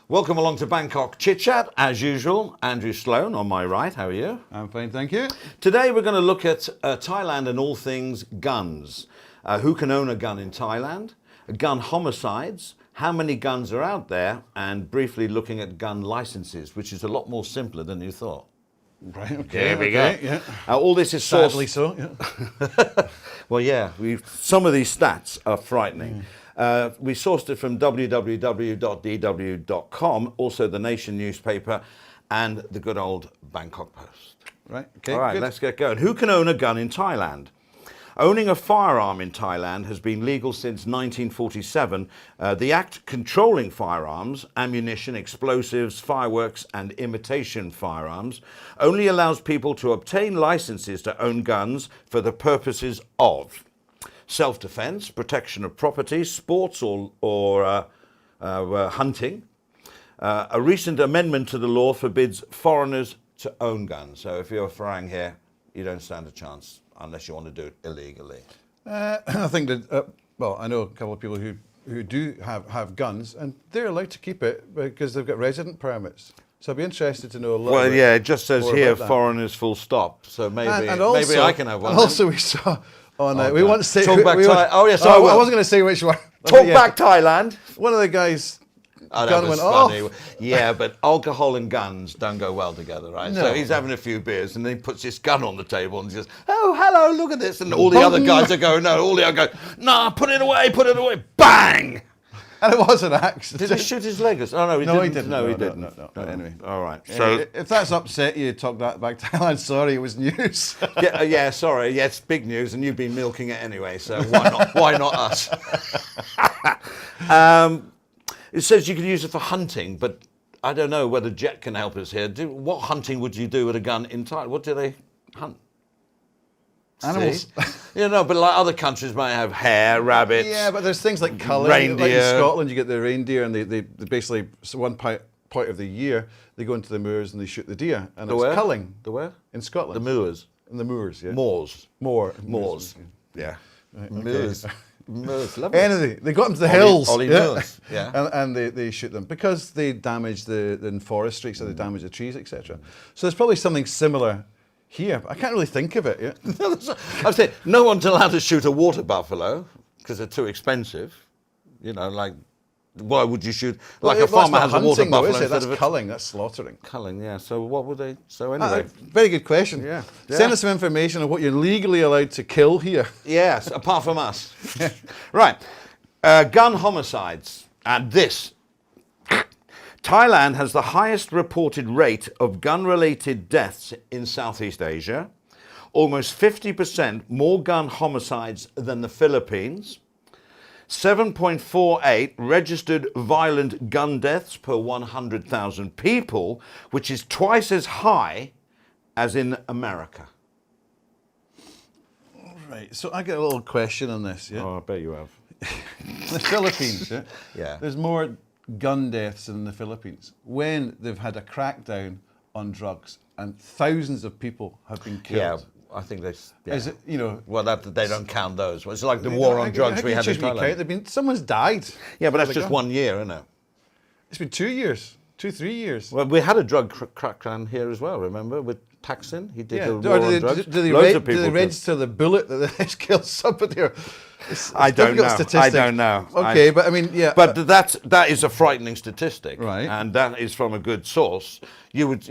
Welcome along to Bangkok ChitChat. As usual, Andrew Sloan on my right. How are you? I'm fine, thank you. Today we're going to look at Thailand and all things guns. Who can own a gun in Thailand? Gun homicides. How many guns are out there? And briefly looking at gun licenses, which is a lot more simpler than you thought. Right, okay. There we go. Yeah. All this is sourced... Sadly so, yeah. Well, yeah, some of these stats are frightening. We sourced it from www.dw.com, also the Nation newspaper, and the good old Bangkok Post. Right, okay. All right, good. let's get going. Who can own a gun in Thailand? Owning a firearm in Thailand has been legal since 1947. The act controlling firearms, ammunition, explosives, fireworks, and imitation firearms only allows people to obtain licenses to own guns for the purposes of self-defense, protection of property, sports or hunting. A recent amendment to the law forbids foreigners to own guns. So if you're a Farang here, you don't stand a chance unless you want to do it illegally. I think that, well, I know a couple of people who do have guns, and they're allowed to keep it because they've got resident permits. So I'd be interested to know a little bit. Well, yeah, it just says more here, about that. foreigners full stop. So maybe, And also, maybe I can have one. And also we saw on, we God. want to say... Talk back Thailand. Oh, yes, I I will. wasn't going to say which one. Talk Yeah. back Thailand. One of the guys... Oh, that gun was went funny. off. Yeah, but alcohol and guns don't go well together, right? No. So he's having a few beers and then he puts this gun on the table and says, "Oh, hello, look at this." And all the other guys are going, no, all the other guys, "No, put it away, bang!" And it was an accident. Did he shoot his leg? Oh, no, he No, didn't. he didn't. No, he No, didn't. no. Anyway. All right. Anyway, So, if that's upset you, talk that back to Thailand. Sorry, it was news. yeah, sorry. Yeah, it's big news and you've been milking it anyway, so why not, why not us? It says you can use it for hunting, but I don't know whether Jet can help us here. What hunting would you do with a gun in Thailand? What do they hunt? Animals. See? You know, but like other countries might have hare, rabbits. Yeah, but there's things like culling. Reindeer. Like in Scotland, you get the reindeer, and they basically, so one point of the year, they go into the moors and they shoot the deer. And The it's where? culling. The where? In Scotland. The moors. In the moors, yeah. Moors. Moors. Yeah. Right, Moors. okay. Moors. Lovely. Anyway, they got into the hills. Ollie yeah. Moors. Yeah. And they shoot them because they damage the forestry, so they damage the trees, etc. So there's probably something similar here. But I can't really think of it. Yeah. I'm saying no one's allowed to shoot a water buffalo because they're too expensive. You know, like why would you shoot? Like a farmer has a water hunting, though, buffalo is it? instead That's of a culling. That's slaughtering. culling. Yeah. So what would they? So anyway. Very good question. Yeah. Send us some information on what you're legally allowed to kill here. Yes, apart from us. Right. Gun homicides. And this. Thailand has the highest reported rate of gun-related deaths in Southeast Asia. Almost 50% more gun homicides than the Philippines. 7.48 registered violent gun deaths per 100,000 people, which is twice as high as in America. Right. So I get a little question on this. Yeah. Oh, I bet you have. The Philippines. Yeah. Yeah. There's more gun deaths in the Philippines when they've had a crackdown on drugs and thousands of people have been killed. Yeah, I think they. Yeah. Is it, you know? Well, they don't count those. It's like the war on drugs we had in Thailand. Someone's died. Yeah, but that's with a just gun. 1 year, isn't it? It's been 2 years, 3 years. Well, we had a drug crackdown here as well. Remember with Thaksin? He did Yeah. the Or war on do drugs. they Loads of people do they killed. register the bullet that they killed somebody? I don't know. Difficult I statistic. don't know. Okay, but I mean, yeah. But that is a frightening statistic, Right. And that is from a good source. You would,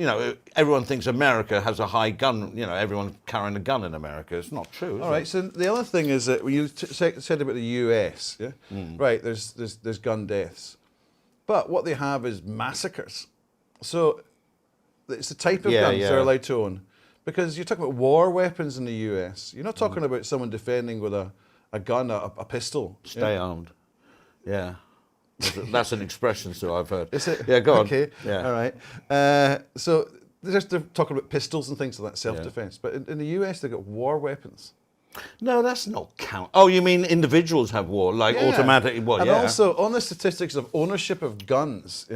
everyone thinks America has a high gun. Everyone carrying a gun in America. It's not true. All right. So the other thing is that when you said about the US, yeah, right? There's gun deaths, but what they have is massacres. So it's the type of guns they're allowed to own, because you're talking about war weapons in the US. You're not talking about someone defending with a gun, a pistol. Stay armed. Yeah. That's an expression, so I've heard. Is it? Yeah, go on. Okay. Yeah. All right. So they're talking about pistols and things like that, self-defense. But in the US, they've got war weapons. No, that's not count. Oh, you mean individuals have war, like Yeah. automatic? Well, and yeah. also on the statistics of ownership of guns,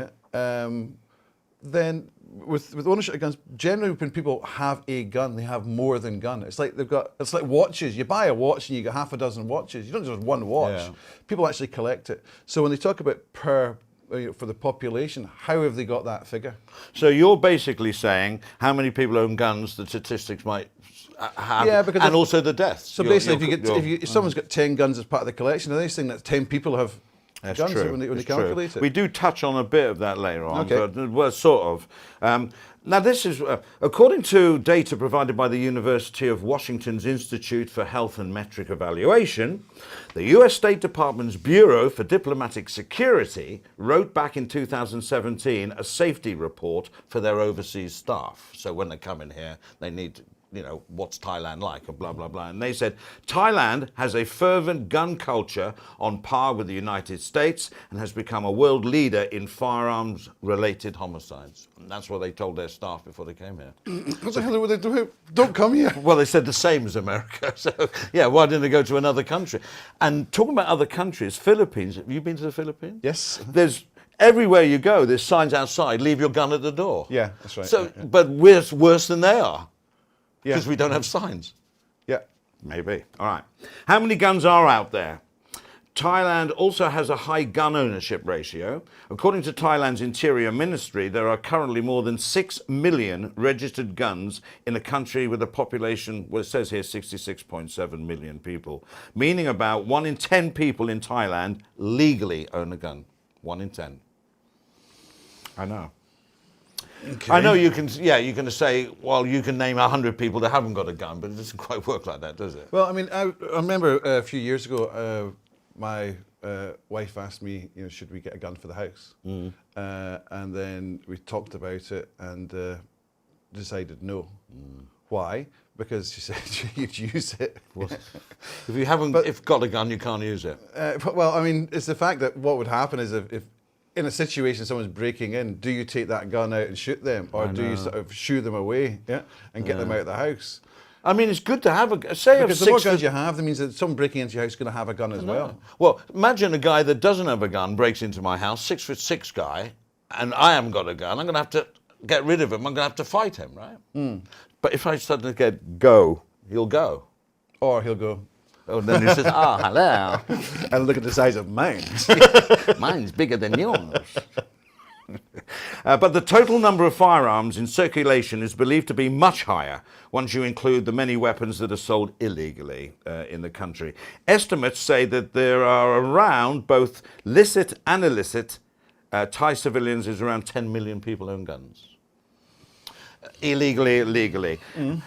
then with ownership of guns, generally when people have a gun, they have more than gun. It's like it's like watches. You buy a watch and you get half a dozen watches. You don't just have one watch. Yeah. People actually collect it. So when they talk about per for the population. How have they got that figure? So you're basically saying how many people own guns, the statistics might have, Yeah, because and also the deaths. So basically, if someone's got 10 guns as part of the collection, they're saying that 10 people have guns when they calculate it. We do touch on a bit of that later on, Okay. but well, sort of. Now, this is, according to data provided by the University of Washington's Institute for Health and Metric Evaluation, the US State Department's Bureau for Diplomatic Security wrote back in 2017 a safety report for their overseas staff. So when they come in here, they need, what's Thailand like and blah, blah, blah. And they said, Thailand has a fervent gun culture on par with the United States and has become a world leader in firearms-related homicides. And that's what they told their staff before they came here. What the hell would they do? Don't come here. Well, they said the same as America. So, yeah, why didn't they go to another country? And talking about other countries, Philippines, have you been to the Philippines? Yes. Everywhere you go, there's signs outside, leave your gun at the door. Yeah, that's right. So, yeah. But we're worse than they are. Yeah. Because we don't have signs. Yeah. Maybe. All right. How many guns are out there? Thailand also has a high gun ownership ratio. According to Thailand's Interior Ministry, there are currently more than 6 million registered guns in a country with a population, well, it says here 66.7 million people, meaning about 1 in 10 people in Thailand legally own a gun. 1 in 10. I know. Okay. I know you can say, well, you can name 100 people that haven't got a gun, but it doesn't quite work like that, does it? Well, I mean, I remember a few years ago, my wife asked me, should we get a gun for the house? And then we talked about it and decided no. Why? Because she said you'd use it. If you haven't got a gun, you can't use it. Well, I mean, it's the fact that what would happen is if in a situation someone's breaking in, do you take that gun out and shoot them, or do you sort of shoo them away, and get them out of the house? I mean, it's good to have because the more guns you have, that means that someone breaking into your house is going to have a gun as well. Well, imagine a guy that doesn't have a gun breaks into my house, 6'6" guy, and I haven't got a gun. I'm going to have to get rid of him. I'm going to have to fight him, right? But if I suddenly go, he'll go. Or he'll go. Oh, then he says, hello. And look at the size of mine. Mine's bigger than yours. But the total number of firearms in circulation is believed to be much higher once you include the many weapons that are sold illegally in the country. Estimates say that there are around both licit and illicit Thai civilians is around 10 million people own guns. Illegally, legally.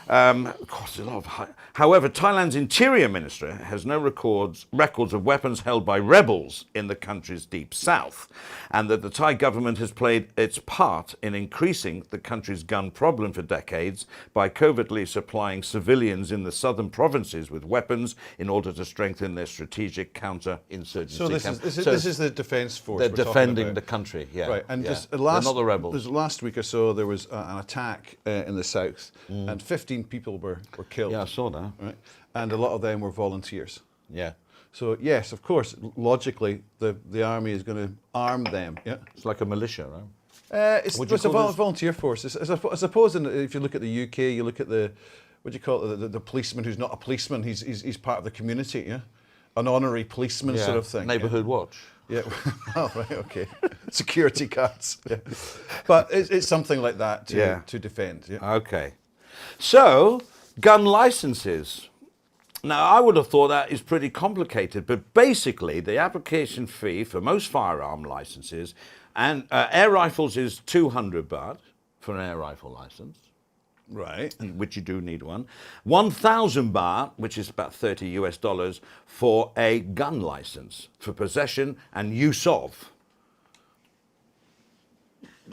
Of course, a lot of However, Thailand's Interior Ministry has no records of weapons held by rebels in the country's deep south, and that the Thai government has played its part in increasing the country's gun problem for decades by covertly supplying civilians in the southern provinces with weapons in order to strengthen their strategic counter-insurgency. So this is the defence force. They're defending the country, yeah. Right, and yeah. they're not the rebels. Last week or so, there was an attack in the south, and 15 people were killed. Yeah, I saw that. Right, and a lot of them were volunteers. Yeah. So yes, of course, logically, the army is going to arm them. Yeah. It's like a militia, right? It's a volunteer force. I suppose if you look at the UK, you look at the the policeman who's not a policeman. He's part of the community. Yeah. An honorary policeman sort of thing. Neighbourhood watch. Yeah. Oh, right. Okay. Security guards. Yeah. But it's something like that to defend. Yeah. Okay. So, gun licenses. Now, I would have thought that is pretty complicated, but basically the application fee for most firearm licenses and air rifles is 200 baht for an air rifle license. Right. Which you do need one. 1,000 baht, which is about $30 US, for a gun license for possession and use of.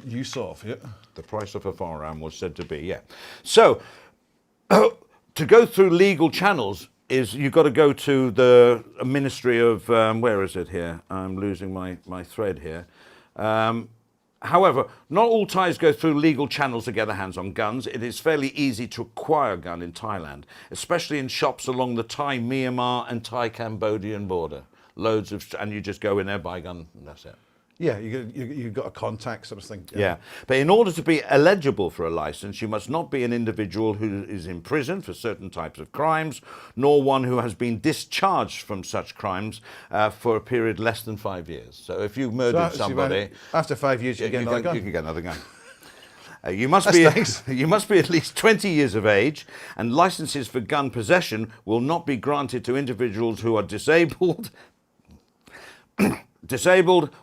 Use of, yeah. The price of a firearm was said to be, yeah. So, to go through legal channels is you've got to go to the Ministry of, where is it here? I'm losing my thread here. However, not all Thais go through legal channels to get their hands on guns. It is fairly easy to acquire a gun in Thailand, especially in shops along the Thai-Myanmar and Thai-Cambodian border. And you just go in there, buy a gun, and that's it. Yeah, you've got a contact sort of thing. Yeah. But in order to be eligible for a license, you must not be an individual who is in prison for certain types of crimes, nor one who has been discharged from such crimes for a period less than 5 years. So if you murdered somebody... After 5 years, you get another gun. You can get another gun. You must be at least 20 years of age, and licenses for gun possession will not be granted to individuals who are disabled,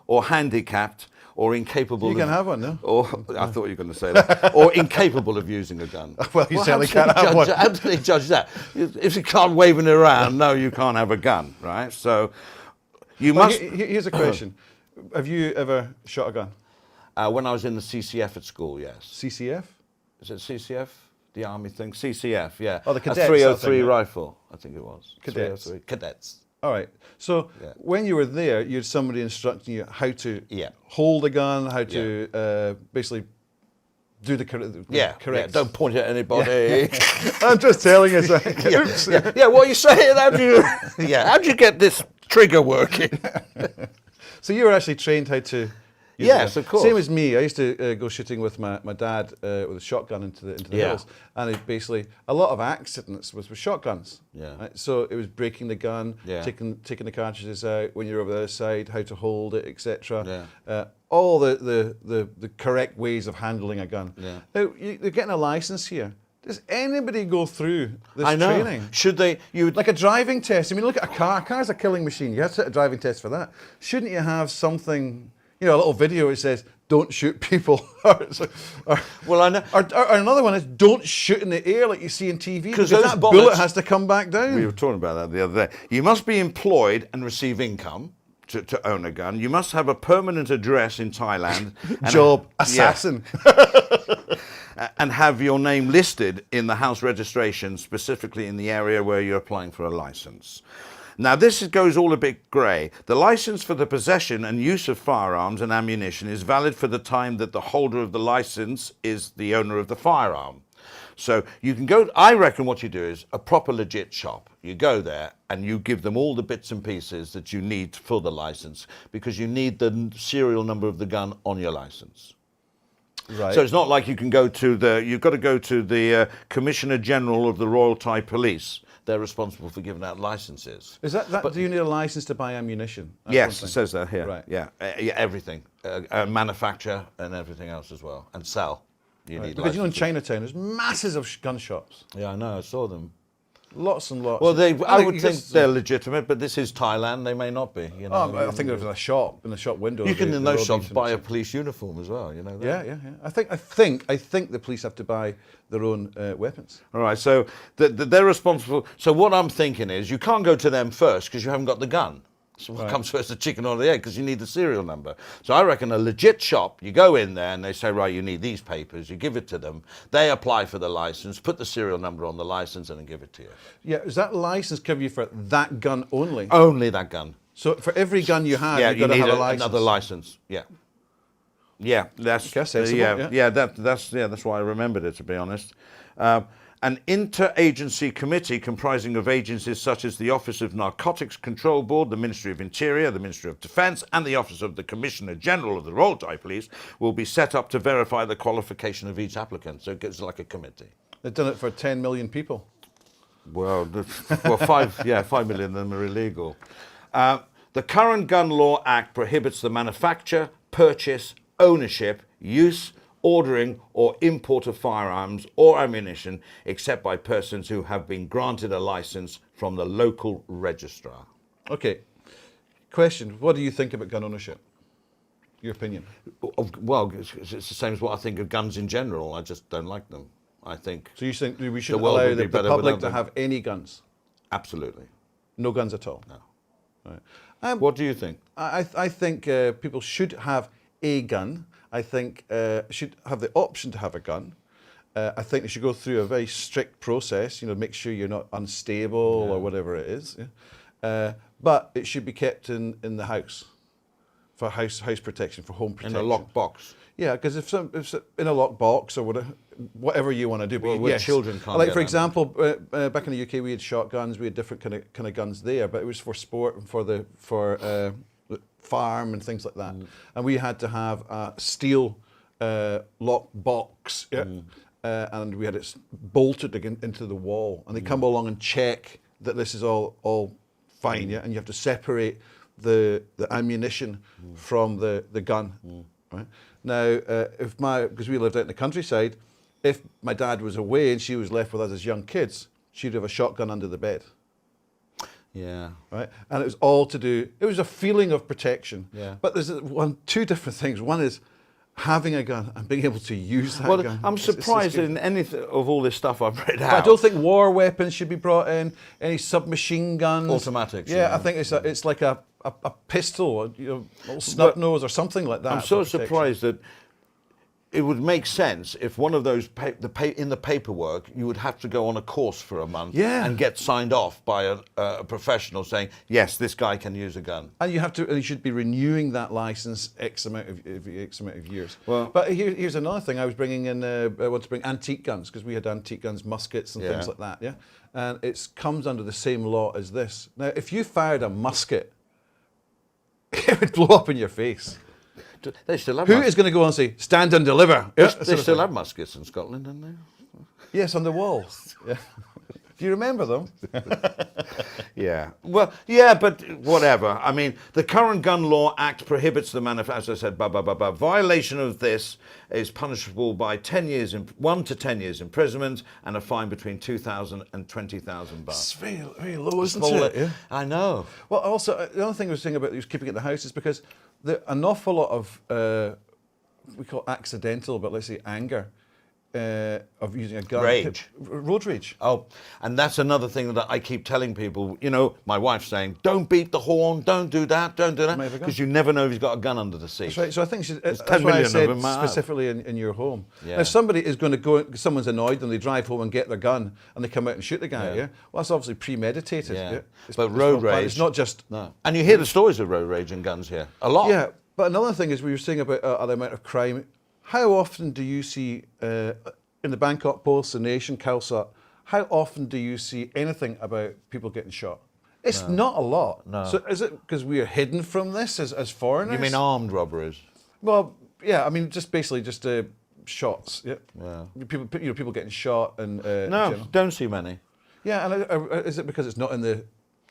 or handicapped, or incapable. You can have one, no? Or I thought you were going to say that. Or incapable of using a gun. Well, you certainly can't have one. Absolutely judge that. If you can't wave it around, no, you can't have a gun, right? So you must. Here's a question: have you ever shot a gun? When I was in the CCF at school, yes. CCF? Is it CCF? The army thing? CCF, yeah. Oh, the cadets. A 303 rifle, I think it was. Cadets. 303. Cadets. All right. So when you were there, you had somebody instructing you how to hold a gun, how to basically do the correct. Yeah, don't point at anybody. I'm just telling you. Oops. Yeah, what are you saying? How do you get this trigger working? So you were actually trained how to... Yes, of course. Same as me. I used to go shooting with my dad with a shotgun into the hills, and it basically a lot of accidents was with shotguns. Yeah. Right? So it was breaking the gun, taking the cartridges out when you're over the other side, how to hold it, etc. Yeah. All the correct ways of handling a gun. Yeah. Now you're getting a license here. Does anybody go through this training? Should they? Like a driving test. I mean, look at a car. A car's a killing machine. You have to set a driving test for that. Shouldn't you have something? You know, a little video which says, don't shoot people. Well, I know. Or another one is, don't shoot in the air like you see in TV, because that bullet has to come back down. We were talking about that the other day. You must be employed and receive income to own a gun. You must have a permanent address in Thailand. Job, assassin. And have your name listed in the house registration, specifically in the area where you're applying for a license. Now, this goes all a bit grey. The license for the possession and use of firearms and ammunition is valid for the time that the holder of the license is the owner of the firearm. So you can go, I reckon what you do is a proper legit shop. You go there and you give them all the bits and pieces that you need for the license, because you need the serial number of the gun on your license. Right. So it's not like you can go to you've got to go to the Commissioner General of the Royal Thai Police. They're responsible for giving out licenses. Is that do you need a license to buy ammunition? That's yes, it says that here. Right. Yeah, everything. Manufacture and everything else as well. And sell. You need because licenses. you know in Chinatown there's masses of gun shops. Yeah, I know, I saw them. Lots and lots. Well, I would think they're legitimate, but this is Thailand. They may not be. You know, I think there's a shop in the shop window. You can in those shops buy a police uniform as well. You know. Yeah. I think the police have to buy their own weapons. All right. So they're responsible. So what I'm thinking is, you can't go to them first because you haven't got the gun. So what comes first, the chicken or the egg? Because you need the serial number. So I reckon a legit shop, you go in there and they say, right, you need these papers. You give it to them. They apply for the license, put the serial number on the license, and then give it to you. Yeah, does that license cover you for that gun only? Only that gun. So for every gun you have, you've got to have a license. Another license. Yeah. Yeah, that's that's why I remembered it, to be honest. An interagency committee comprising of agencies such as the Office of Narcotics Control Board, the Ministry of Interior, the Ministry of Defence, and the Office of the Commissioner General of the Royal Thai Police will be set up to verify the qualification of each applicant. So it gets like a committee. They've done it for 10 million people. Well, 5 million of them are illegal. The current Gun Law Act prohibits the manufacture, purchase, ownership, use, ordering or import of firearms or ammunition except by persons who have been granted a license from the local registrar. Okay. Question, what do you think about gun ownership? Your opinion? Well, it's the same as what I think of guns in general. I just don't like them. I think... So you think we should allow the public to have any guns? Absolutely. No guns at all? No. Right. What do you think? I think people should have a gun. I think should have the option to have a gun. I think they should go through a very strict process, you know, make sure you're not unstable or whatever it is. Yeah? But it should be kept in the house for house protection, for home protection. In a locked box. Yeah, because if it's in a locked box or whatever you want to do. But yes. Children can't. Like for example, back in the UK, we had shotguns. We had different kind of guns there, but it was for sport and for farm and things like that. And we had to have a steel lock box, and we had it bolted into the wall. And they come along and check that this is all fine, and you have to separate the ammunition from the gun. Right? Now, because we lived out in the countryside, if my dad was away and she was left with us as young kids, she'd have a shotgun under the bed. Yeah. Right? And it was all to do, it was a feeling of protection. Yeah. But there's two different things. One is having a gun and being able to use that gun. I'm surprised in anything of all this stuff I've read out. I don't think war weapons should be brought in, any submachine guns. Automatics. Yeah, I think it's like a pistol, a little snub nose or something like that. I'm so surprised that it would make sense if one of those in the paperwork you would have to go on a course for a month and get signed off by a professional saying yes, this guy can use a gun. And you should be renewing that license X amount of years. Well, but here's another thing. I was bringing in. I want to bring antique guns because we had antique guns, muskets, and things like that. Yeah, and it comes under the same law as this. Now, if you fired a musket, it would blow up in your face. They still have. Who is going to go and say, stand and deliver? They still have muskets in Scotland, don't they? Yes, on the walls. Yeah. Do you remember them? Yeah. Well, yeah, but whatever. I mean, the current Gun Law Act prohibits the as I said, violation of this is punishable by 1 to 10 years imprisonment and a fine between 2,000 and 20,000 baht. It's very, very low, isn't it? Yeah. I know. Well, also, the other thing I was saying about keeping it in the house is because an awful lot of, we call it accidental, but let's say anger, of using a gun. Rage. Road rage. Oh, and that's another thing that I keep telling people. You know, my wife's saying, don't beat the horn, don't do that, because you never know if he's got a gun under the seat. That's right. So I think that's 10 why I million said of them specifically in your home. Yeah. Now, if somebody is going to go, someone's annoyed and they drive home and get their gun and they come out and shoot the guy, well, that's obviously premeditated. Yeah. It's, but road rage. It's not just... No. And you hear the stories of road rage and guns here. A lot. Yeah, but another thing is we were saying about the amount of crime. How often do you see... in the Bangkok Post, the Nation, Khalsa, how often do you see anything about people getting shot? It's not a lot. No. So is it because we are hidden from this as foreigners? You mean armed robberies? Well, yeah. I mean, just basically shots. Yeah. Yeah. People getting shot and. No, don't see many. Yeah, and is it because it's not in the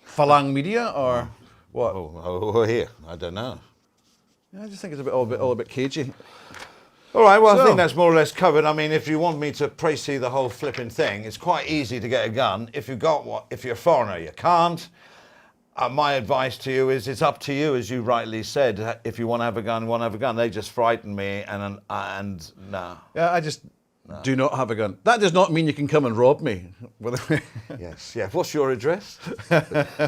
Falang media or what? Oh, here, I don't know. Yeah, I just think it's all a bit cagey. All right, well, I think that's more or less covered. I mean, if you want me to précis the whole flipping thing, it's quite easy to get a gun. If you've got one, if you're a foreigner, you can't. My advice to you is it's up to you, as you rightly said. If you want to have a gun, you want to have a gun. They just frighten me, and no. Yeah, I just do not have a gun. That does not mean you can come and rob me. Yes, yeah. What's your address?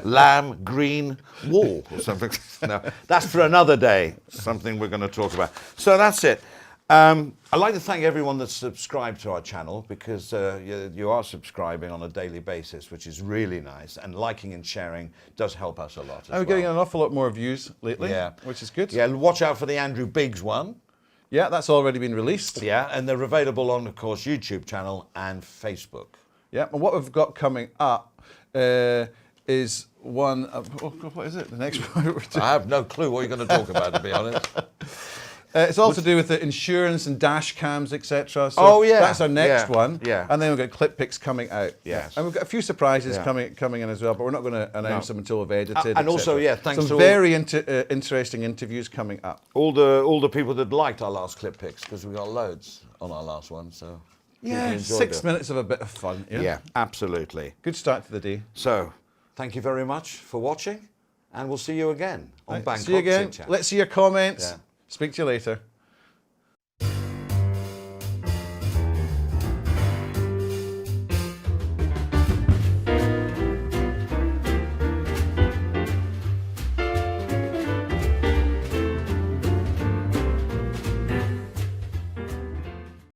Lamb Green Wall or something. No, that's for another day. Something we're going to talk about. So that's it. I'd like to thank everyone that's subscribed to our channel because you are subscribing on a daily basis, which is really nice. And liking and sharing does help us a lot as well. We're getting an awful lot more views lately, which is good. Yeah, watch out for the Andrew Biggs one. Yeah, that's already been released. Yeah, and they're available on, of course, YouTube channel and Facebook. Yeah, and what we've got coming up is one... what is it? The next one? I have no clue what you're going to talk about, to be honest. It's all to do with the insurance and dash cams, etc. So that's our next one. Yeah. And then we've got clip picks coming out. Yes. And we've got a few surprises coming in as well, but we're not going to announce them until we've edited. And also, thanks to some very interesting interviews coming up. All the people that liked our last clip picks, because we got loads on our last one. So yeah, 6 minutes of a bit of fun. Yeah, absolutely. Good start to the day. So thank you very much for watching, and we'll see you again on Bangkok See you again. ChitChat. Let's see your comments. Yeah. Speak to you later.